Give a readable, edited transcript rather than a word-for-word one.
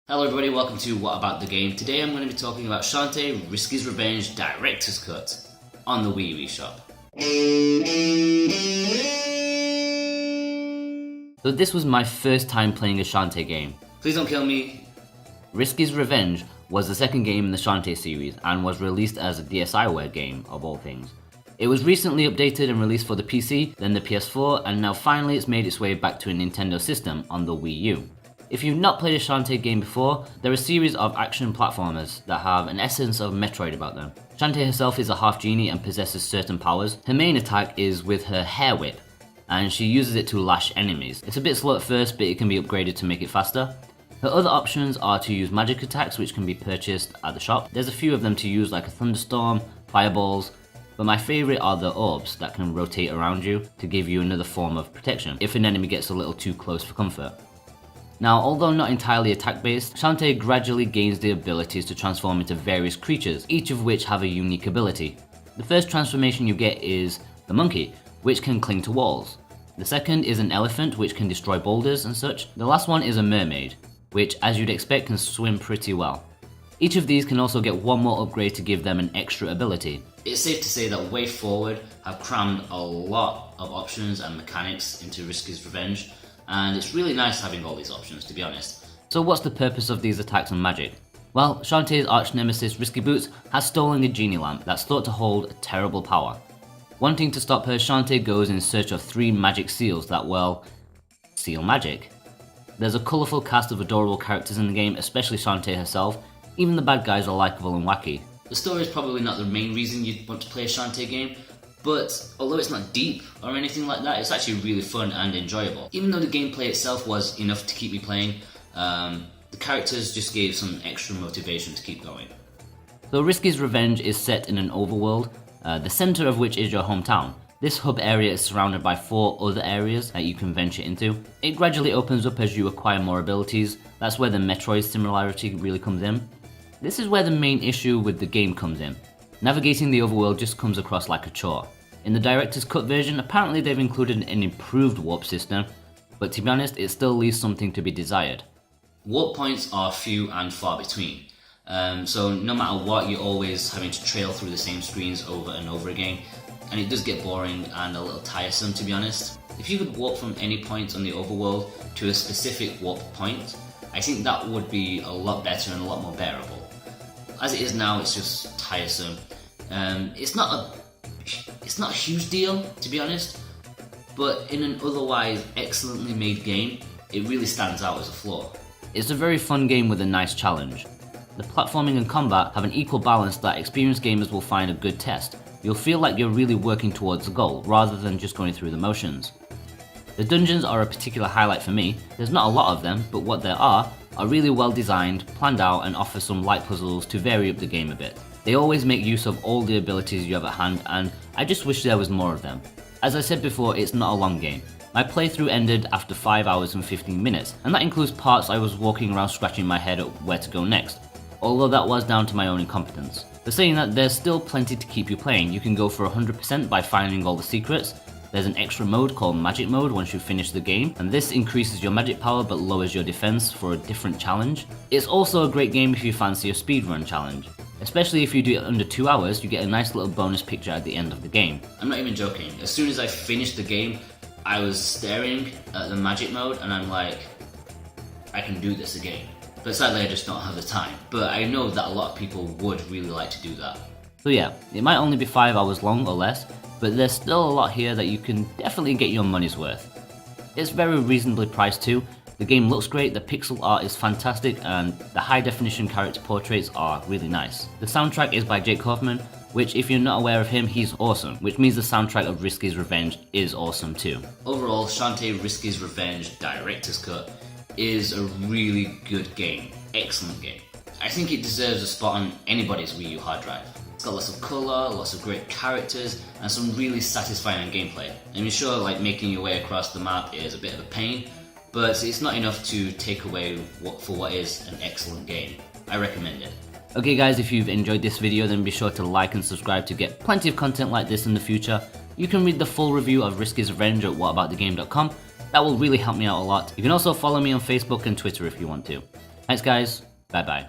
Hello everybody, welcome to What About the Game. Today I'm going to be talking about Shantae, Risky's Revenge Director's Cut on the Wii eShop. So this was my first time playing a Shantae game. Please don't kill me. Risky's Revenge was the second game in the Shantae series and was released as a DSiWare game of all things. It was recently updated and released for the PC, then the PS4, and now finally it's made its way back to a Nintendo system on the Wii U. If you've not played a Shantae game before, they're a series of action platformers that have an essence of Metroid about them. Shantae herself is a half genie and possesses certain powers. Her main attack is with her hair whip, and she uses it to lash enemies. It's a bit slow at first, but it can be upgraded to make it faster. Her other options are to use magic attacks, which can be purchased at the shop. There's a few of them to use, like a thunderstorm, fireballs, but my favourite are the orbs that can rotate around you to give you another form of protection if an enemy gets a little too close for comfort. Now, although not entirely attack-based, Shantae gradually gains the abilities to transform into various creatures, each of which have a unique ability. The first transformation you get is the monkey, which can cling to walls. The second is an elephant, which can destroy boulders and such. The last one is a mermaid, which, as you'd expect, can swim pretty well. Each of these can also get one more upgrade to give them an extra ability. It's safe to say that Way Forward have crammed a lot of options and mechanics into Risky's Revenge, and it's really nice having all these options, to be honest. So what's the purpose of these attacks and magic? Well, Shantae's arch nemesis Risky Boots has stolen a genie lamp that's thought to hold terrible power. Wanting to stop her, Shantae goes in search of 3 magic seals that, well, seal magic. There's a colourful cast of adorable characters in the game, especially Shantae herself. Even the bad guys are likeable and wacky. The story is probably not the main reason you'd want to play a Shantae game, but although it's not deep or anything like that, it's actually really fun and enjoyable. Even though the gameplay itself was enough to keep me playing, the characters just gave some extra motivation to keep going. So Risky's Revenge is set in an overworld, the centre of which is your hometown. This hub area is surrounded by 4 other areas that you can venture into. It gradually opens up as you acquire more abilities. That's where the Metroid similarity really comes in. This is where the main issue with the game comes in. Navigating the overworld just comes across like a chore. In the director's cut version, apparently they've included an improved warp system, but to be honest, it still leaves something to be desired. Warp points are few and far between, so no matter what, you're always having to trail through the same screens over and over again, and it does get boring and a little tiresome, to be honest. If you could warp from any point on the overworld to a specific warp point, I think that would be a lot better and a lot more bearable. As it is now, it's just tiresome. It's not a huge deal, to be honest, but in an otherwise excellently made game, it really stands out as a flaw. It's a very fun game with a nice challenge. The platforming and combat have an equal balance that experienced gamers will find a good test. You'll feel like you're really working towards a goal, rather than just going through the motions. The dungeons are a particular highlight for me. There's not a lot of them, but what there are really well designed, planned out, and offer some light puzzles to vary up the game a bit. They always make use of all the abilities you have at hand, and I just wish there was more of them. As I said before, it's not a long game. My playthrough ended after 5 hours and 15 minutes, and that includes parts I was walking around scratching my head at where to go next, although that was down to my own incompetence. For saying that, there's still plenty to keep you playing. You can go for 100% by finding all the secrets. There's an extra mode called Magic Mode once you finish the game, and this increases your magic power but lowers your defense for a different challenge. It's also a great game if you fancy a speedrun challenge. Especially if you do it under 2 hours, you get a nice little bonus picture at the end of the game. I'm not even joking. As soon as I finished the game, I was staring at the Magic Mode and I'm like, I can do this again. But sadly I just don't have the time. But I know that a lot of people would really like to do that. So yeah, it might only be 5 hours long or less, but there's still a lot here that you can definitely get your money's worth. It's very reasonably priced too. The game looks great, the pixel art is fantastic, and the high definition character portraits are really nice. The soundtrack is by Jake Kaufman, which if you're not aware of him, he's awesome, which means the soundtrack of Risky's Revenge is awesome too. Overall, Shantae Risky's Revenge Director's Cut is a really good game, excellent game. I think it deserves a spot on anybody's Wii U hard drive. It's got lots of colour, lots of great characters, and some really satisfying gameplay. I mean, sure, like making your way across the map is a bit of a pain, but it's not enough to take away what is an excellent game. I recommend it. Okay guys, if you've enjoyed this video, then be sure to like and subscribe to get plenty of content like this in the future. You can read the full review of Risky's Revenge at whataboutthegame.com. That will really help me out a lot. You can also follow me on Facebook and Twitter if you want to. Thanks guys, bye bye.